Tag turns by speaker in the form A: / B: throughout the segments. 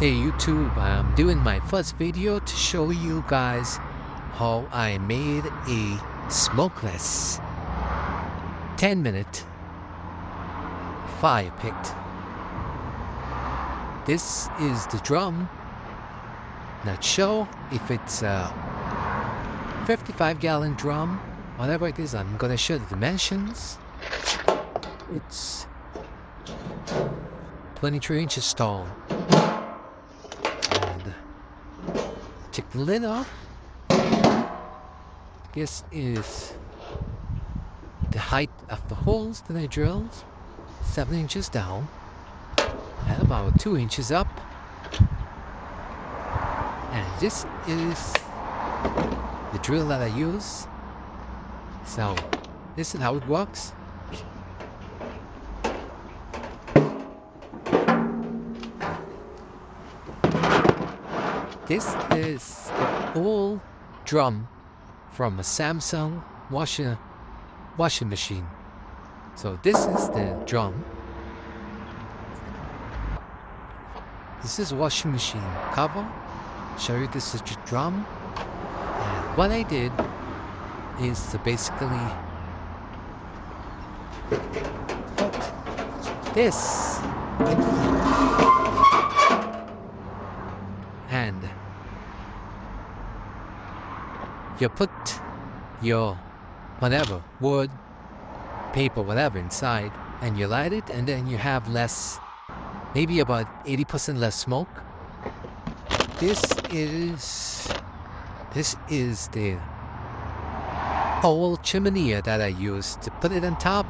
A: Hey YouTube, I'm doing my first video to show you guys how I made a smokeless 10-minute fire pit. This is the drum. Not sure if it's a 55-gallon drum, whatever it is. I'm gonna show the dimensions. It's 23 inches tall. Take the lid off. This is the height of the holes that I drilled, 7 inches down and about 2 inches up. And this is the drill that I use. So this is how it works. This is the old drum from a Samsung washing machine. So this is the drum. This is washing machine cover. Show you this is the drum. And what I did is to basically put this and you put your whatever, wood, paper, whatever inside, and you light it, and then you have less, maybe about 80% less smoke. This is the whole chimney that I used to put it on top.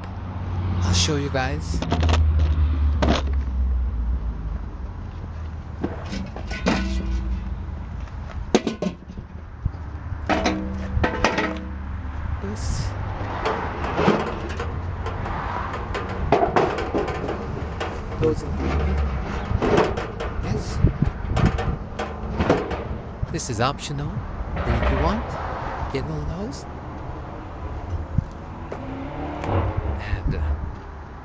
A: I'll show you guys. This is optional. If you want, get one of those. And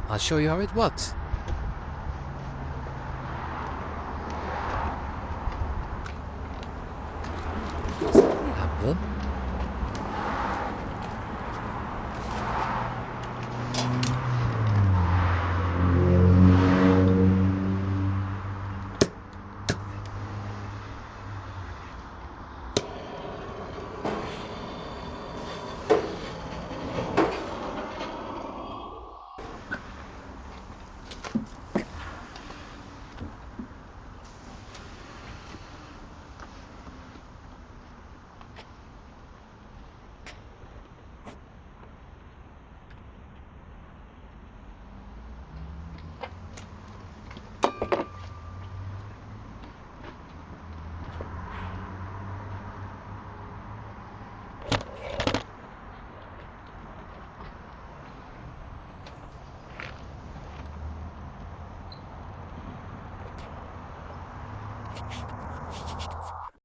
A: I'll show you how it works.